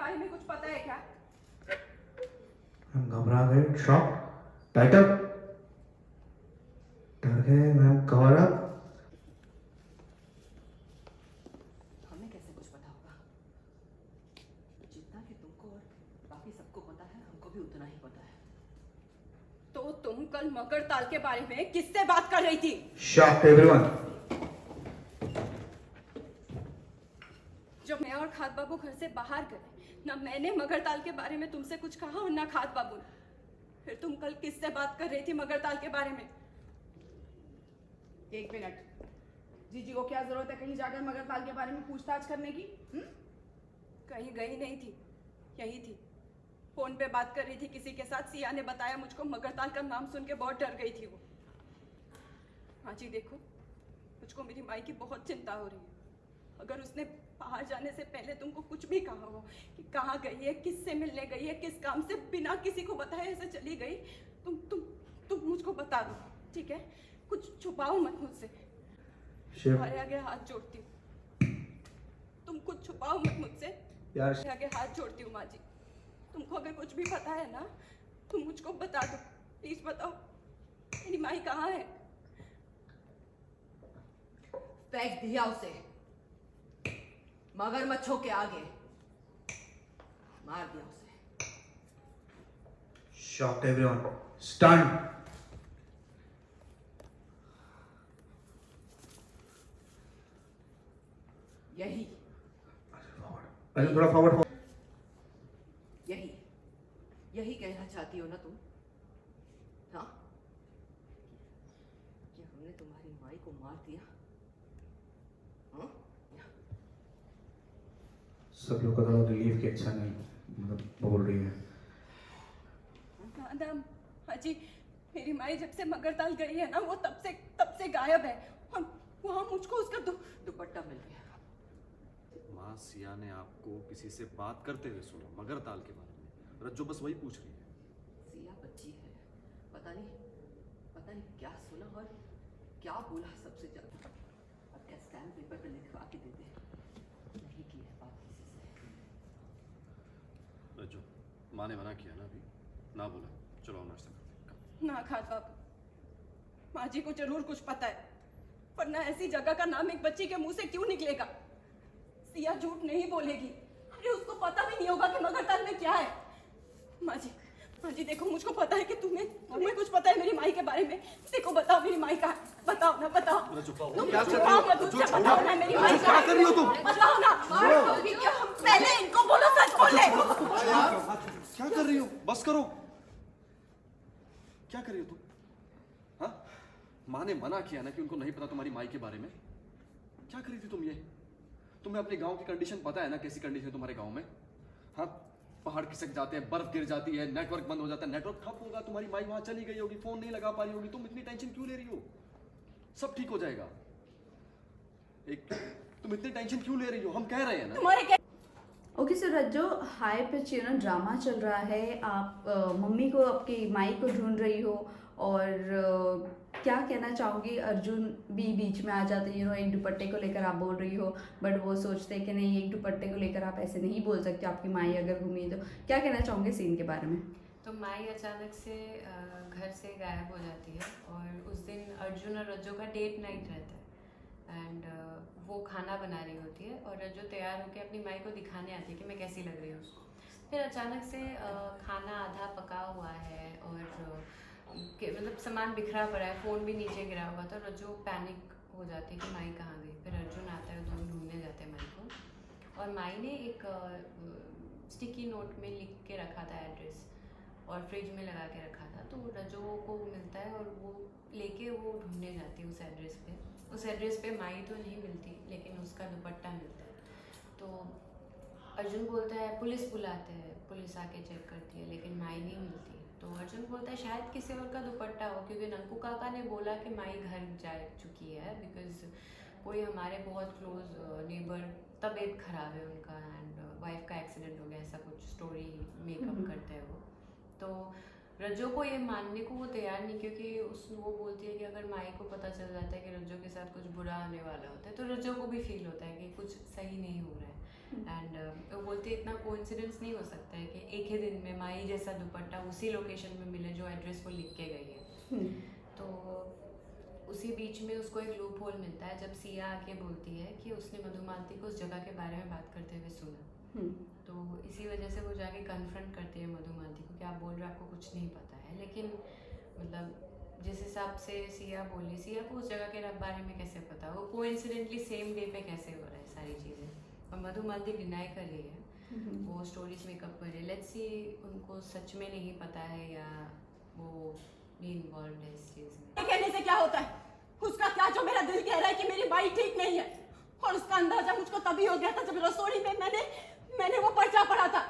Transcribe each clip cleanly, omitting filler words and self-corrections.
बारे में कुछ पता है क्या? हम घबरा गए, शॉक, टाइटअप, डर गए मैम, कवर अप। हमें कैसे कुछ पता होगा? जितना कि तुमको और बाकी सबको पता है, हमको भी उतना ही पता है। तो तुम कल मकरताल के बारे में किससे बात कर रही थी? Shock everyone. जब मैं और खाद बाबू घर से बाहर गए, ना मैंने मगरताल के बारे में तुमसे कुछ कहा और ना खाद बाबू ने। फिर तुम कल किससे बात कर रही थी मगरताल के बारे में? एक मिनट, जीजी को क्या जरूरत है कहीं जाकर मगरताल के बारे में पूछताछ करने की? कहीं गई नहीं थी, यही थी। फोन पे बात कर रही थी किसी के साथ। सिया ने बताया मुझको, मगरताल का नाम सुन के बहुत डर गई थी वो। हाँ जी, देखो, मुझको मेरी माई की बहुत चिंता हो रही है। अगर उसने बाहर जाने से पहले तुमको कुछ भी कहा हो कि कहाँ गई है, किससे मिलने गई है, किस काम से बिना किसी को बताए ऐसे चली गई, तुम मुझको बता दो, ठीक है? कुछ छुपाओ मत मुझसे। तुम्हारे आगे हाथ जोड़ती हूँ, तुम कुछ छुपाओ मत मुझसे। यार तुम्हारे आगे हाथ जोड़ती हूँ माँ जी। तुमको अगर कुछ भी पता है ना, तुम मुझको बता दो, प्लीज बताओ, मेरी माई कहाँ है? फेंक दिया उसे मगरमच्छों के आगे, मार दिया उसे। Shock everyone, stun. यही अरे थोड़ा फॉरवर्ड। यही यही कहना चाहती हो ना तुम? हाँ, कि हमने तुम्हारी माई को मार दिया? हाँ? सब लोग का थोड़ा रिलीफ की अच्छा नहीं, मतलब बोल रही है। हाँ जी, मेरी माई जब से मगरताल गई है ना, वो तब से गायब है। और वहाँ मुझको उसका दुपट्टा मिल गया। माँ, सिया ने आपको किसी से बात करते हुए सुना मगरताल के बारे में। रज्जो बस वही पूछ रही है। सिया बच्ची है, पता नहीं क्या सुना और क्या बोला सबसे ज्यादा। अब क्या स्टैम्प पेपर पे लिखवा के देते? नहीं की है बात किसी से। रज्जो, माँ ने मना किया ना अभी, ना बोला। चलो हम नाश्ता करते हैं। ना खाद बाबू, माँ जी को जरूर कुछ पता है, वरना ऐसी जगह का नाम एक बच्ची के मुंह से क्यों निकलेगा? सिया झूठ नहीं बोलेगी। अरे उसको पता भी नहीं होगा कि मगरताल में क्या है। माँ जी देखो, मुझको पता है कि तुम्हें कुछ पता है मेरी माई के बारे में। देखो, बताओ मेरी माई कहाँ है? बताओ ना, बताओ। तुम क्या कर रही छुपाओ हो? मत मुझसे, बताओ ना मेरी माई क्या कहाँ कर रही हो तुम? है? बताओ ना। हम पहले इनको बोलो, सच बोले। क्या कर रही हो? बस करो। क्या कर रही हो तुम? हाँ, माँ ने मना किया ना कि उनको नहीं पता तुम्हारी माई के बारे में। क्या कर रही थी तुम ये? तुम्हें अपने गांव की कंडीशन पता है ना, कैसी कंडीशन है तुम्हारे गांव में? हाँ, पहाड़ खिसक जाते हैं, बर्फ गिर जाती है, नेटवर्क बंद हो जाता है, नेटवर्क ठप होगा, तुम्हारी माई वहां चली गई होगी, फोन नहीं लगा पा रही होगी। तुम इतनी टेंशन क्यों ले रही हो? सब ठीक हो जाएगा। तुम इतनी टेंशन क्यों ले रही हो? हम कह रहे हैं ना। तुम्हारे ओके सर, रज्जो, हाई पिच ड्रामा चल रहा है। आप मम्मी को, आपकी माई को ढूंढ रही हो, और क्या कहना चाहूँगी? अर्जुन भी बीच में आ जाते, एक दुपट्टे को लेकर आप बोल रही हो, बट वो सोचते हैं कि नहीं, एक दुपट्टे को लेकर आप ऐसे नहीं बोल सकते, आपकी माई अगर घूमी तो। क्या कहना चाहूँगे सीन के बारे में? तो माई अचानक से घर से गायब हो जाती है, और उस दिन अर्जुन और रज्जो का डेट नाइट रहता है। एंड वो खाना बना रही होती है, और रज्जो तैयार होकर अपनी माई को दिखाने आती है कि मैं कैसी लग रही हूँ उसको। फिर अचानक से खाना आधा पका हुआ है, और मतलब सामान बिखरा पड़ा है, फ़ोन भी नीचे गिरा हुआ था। रज्जो पैनिक हो जाती है कि माई कहाँ गई। फिर अर्जुन आता है, दोनों ढूंढने जाते हैं माई को। और माई ने एक स्टिकी नोट में लिख के रखा था एड्रेस, और फ्रिज में लगा के रखा था। तो रज्जो को मिलता है, और वो लेके वो ढूंढने जाती है उस एड्रेस पे। उस एड्रेस पे माई तो नहीं मिलती, लेकिन उसका दुपट्टा मिलता है। तो अर्जुन बोलता है, पुलिस बुलाते हैं, पुलिस आके चेक करती है, लेकिन माई नहीं मिलती। तो अर्जुन बोलता है शायद किसी और का दुपट्टा हो, क्योंकि नंकू काका ने बोला कि माई घर जा चुकी है, बिकॉज कोई हमारे बहुत क्लोज नेबर तबीयत ख़राब है उनका, एंड वाइफ का एक्सीडेंट हो गया, ऐसा कुछ स्टोरी मेकअप करते हैं वो। तो रज्जो को ये मानने को वो तैयार नहीं, क्योंकि वो बोलती है कि अगर माई को पता चल जाता है कि रज्जो के साथ कुछ बुरा होने वाला होता है, तो रज्जो को भी फील होता है कि कुछ सही नहीं हो रहा है। एंड वो बोलते इतना कोइंसिडेंस नहीं हो सकता है कि एक ही दिन में माई जैसा दुपट्टा उसी लोकेशन में मिले जो एड्रेस वो लिख के गई है। तो उसी बीच में उसको एक लूप होल मिलता है जब सिया आके बोलती है कि उसने मधुमालती को उस जगह के बारे में बात करते हुए सुना। तो इसी वजह से वो जाके कन्फ्रंट करती है मधुमालती को कि आप बोल रहे हो आपको कुछ नहीं पता है, लेकिन मतलब जिस हिसाब से सिया बोली, सिया को उस जगह के बारे में कैसे पता, वो कोइंसिडेंटली सेम डे पे कैसे हो रहा है सारी चीज़ें, और मधुमालती डिनाई कर रही है, वो स्टोरीज मेकअप कर रही है। लेट्स सी उनको सच में नहीं पता है या वो भी इन्वॉल्व है इस चीज़ में। ये कहने से क्या होता है, उसका क्या जो मेरा दिल कह रहा है कि मेरी माई ठीक नहीं है, और उसका अंदाजा मुझको तभी हो गया था जब रसोई में मैंने वो पर्चा पढ़ा था।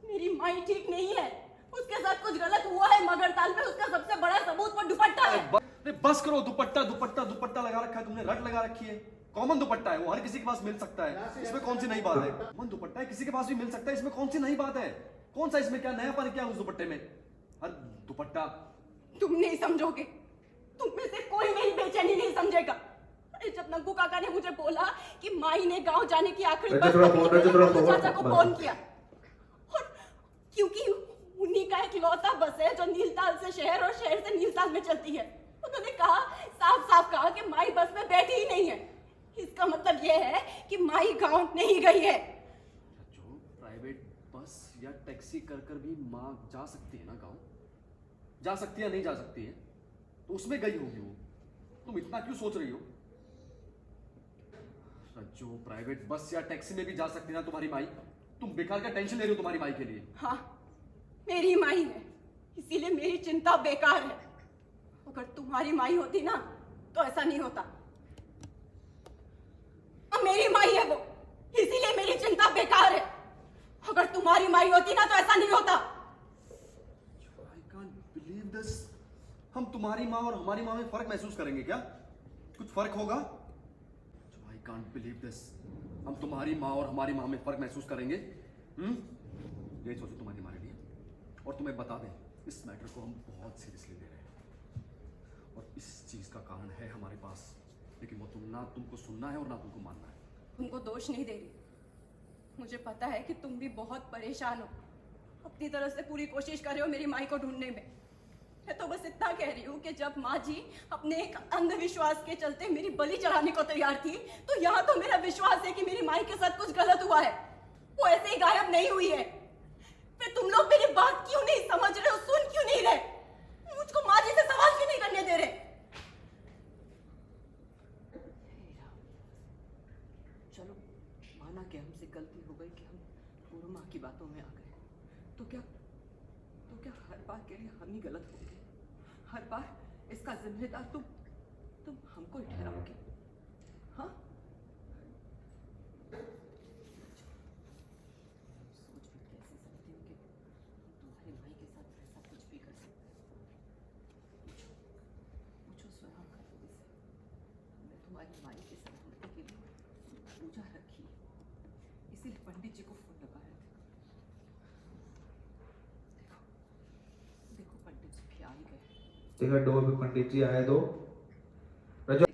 मेरी माई ठीक नहीं है, उसके साथ कुछ गलत हुआ है मगरताल में, उसका सबसे बड़ा सबूत वो दुपट्टा है। अरे बस करो, दुपट्टा दुपट्टा दुपट्टा लगा रखा है तुमने, रट लगा रखी है। कॉमन दुपट्टा है वो, हर किसी के पास मिल सकता है, इसमें कौन सी नई बात है। कॉमन दुपट्टा है, किसी के पास भी मिल सकता है, इसमें कौन सी नई बात है। कौन सा इसमें क्या नयापन क्या है उस दुपट्टे में। हर दुपट्टा तुम नहीं समझोगे, तुम में से कोई मेरी बेचैनी नहीं समझेगा। अरे जब नंकू काका ने मुझे बोला कि माई ने गांव जाने की आखिरी बस पकड़ी, चाचा को फोन किया, और क्योंकि उन्हीं का एक लौता बस है जो नीलताल से शहर और शहर से नीलताल में चलती है, उन्होंने कहा, साफ साफ कहा कि माई बस में बैठी ही नहीं है। इसका मतलब यह है कि माई गांव नहीं गई है। जो प्राइवेट बस या टैक्सी कर भी माँ जा सकती है ना गाँव, जा सकती है नहीं जा सकती है, तो उसमें गई होगी वो। तुम इतना क्यों सोच रही हो। जो प्राइवेट बस या टैक्सी में भी जा सकती है ना तुम्हारी माई, तुम बेकार का टेंशन ले रही हो तुम्हारी माई के लिए। हाँ, मेरी माई है, इसीलिए मेरी चिंता बेकार है। अगर तुम्हारी माई होती ना तो ऐसा नहीं होता। अब मेरी माई है वो, इसीलिए मेरी चिंता बेकार है। अगर तुम्हारी माई होती ना तो ऐसा नहीं होता। I can't believe this. हम तुम्हारी माँ और हमारी माँ में फर्क महसूस करेंगे क्या? कुछ फर्क होगा? I can't believe this. हम तुम्हारी माँ और हमारी माँ में फर्क महसूस करेंगे? ये सोचो तुम्हारी हमारे लिए, और तुम्हें बता दें, इस मैटर को हम बहुत सीरियसली ले रहे हैं, और इस चीज का कारण है हमारे पास, लेकिन वो ना तुमको सुनना है और ना तुमको मानना है। तुमको दोष नहीं दे रही, मुझे पता है कि तुम भी बहुत परेशान हो, अपनी तरफ से पूरी कोशिश कर रहे हो मेरी माई को ढूंढने में। मैं तो बस इतना कह रही हूँ कि जब माँ जी अपने एक अंधविश्वास के चलते मेरी बलि चढ़ाने को तैयार थी, तो यहाँ तो मेरा विश्वास है कि मेरी माई के साथ कुछ गलत हुआ है, वो ऐसे ही गायब नहीं हुई है। फिर तुम लोग मेरी बात क्यों नहीं समझ रहे हो, सुन क्यों नहीं रहे, मुझको माँ जी से सवाल क्यों नहीं करने दे रहे। चलो माना कि हमसे गलती हो गई कि हम पूर्व माँ की बातों में आ गए, तो क्या हर बार के लिए हम ही गलत होंगे? हर बार इसका जिम्मेदार तुम हमको ही ठहराओगे? हाँ, सोच भी कैसे सकती हो कि तुम्हारी माई के साथ ऐसा कुछ भी कर सकते हैं? पूछो स्वयं का से। हमने तुम्हारी माई के सलामती के लिए पूजा रखी, इसीलिए पंडित जी को फोन लगाया था। देखो पंडित जी भी आ ही गए। देखा डोर पे पंडित जी आए, दो रजो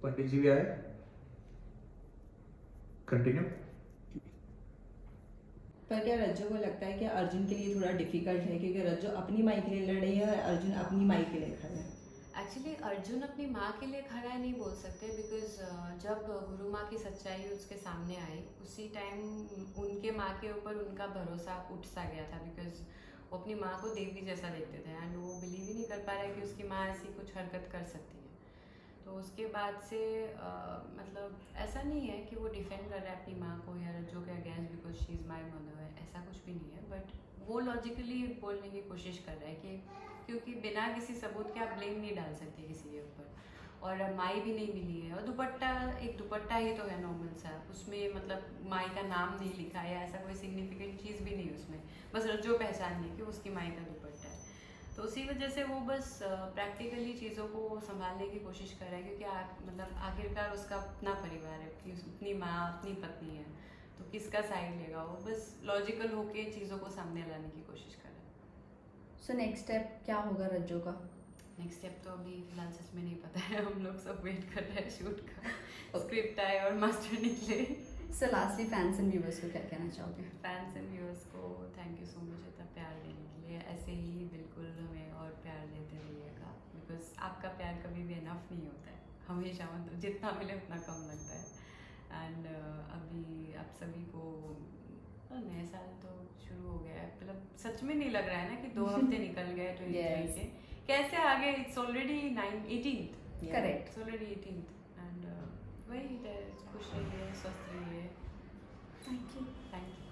पंडित जी भी आए। कंटिन्यू। पर क्या रज्जो को लगता है कि अर्जुन के लिए थोड़ा डिफिकल्ट है, क्योंकि रज्जो अपनी माई के लिए लड़ रही है और अर्जुन अपनी माई के लिए खड़ा है। एक्चुअली अर्जुन अपनी माँ के लिए खड़ा है नहीं बोल सकते, बिकॉज जब गुरु माँ की सच्चाई उसके सामने आई, उसी टाइम उनके माँ के ऊपर उनका भरोसा उठ सा गया था, बिकॉज वो अपनी माँ को देवी जैसा देखते थे एंड वो बिलीव ही नहीं कर पा रहा है कि उसकी माँ ऐसी कुछ हरकत कर सकती है। तो उसके बाद से मतलब ऐसा नहीं है कि वो डिफेंड कर रहा है अपनी माँ को या रज्जो के against because she is my mother, ऐसा कुछ भी नहीं है, बट वो लॉजिकली बोलने की कोशिश कर रहा है कि क्योंकि बिना किसी सबूत के आप ब्लेम नहीं डाल सकते किसी के ऊपर, और माई भी नहीं मिली है, और दुपट्टा एक दुपट्टा ही तो है नॉर्मल सा, उसमें मतलब माई का नाम नहीं लिखा है, ऐसा कोई सिग्निफिकेंट चीज़ भी नहीं उसमें, बस रज्जो पहचान है कि उसकी माई का दुपट्टा है। तो उसी वजह से वो बस प्रैक्टिकली चीज़ों को संभालने की कोशिश कर रहा है, क्योंकि मतलब आखिरकार उसका अपना परिवार है, अपनी माँ अपनी पत्नी है, तो किसका साइड लेगा, वो बस लॉजिकल होके चीज़ों को सामने लाने की कोशिश कर रहा है। सो नेक्स्ट स्टेप क्या होगा रज्जो का? नेक्स्ट स्टेप तो अभी फिलहाल सच में नहीं पता है, हम लोग सब वेट कर रहे हैं शूट का, स्क्रिप्ट आए और मास्टर निकले। Sir lastly fans and viewers को क्या कहना चाहोगे? फैंस एंड व्यूअर्स को थैंक यू सो मच इतना प्यार देने के लिए। ऐसे ही बिल्कुल हमें और प्यार देते रहिएगा, बिकॉज आपका प्यार कभी भी इनफ नहीं होता है, हमेशा मतलब जितना मिले उतना कम लगता है। एंड अभी आप सभी को नए साल तो शुरू हो गया है, मतलब सच में नहीं लग रहा है ना कि 2 हफ्ते निकल गए 23 के, कैसे आगे? It's already 18th, correct. It's already 18th and वही खुश रहिए, स्वस्थ रहिए। Thank you. Thank you.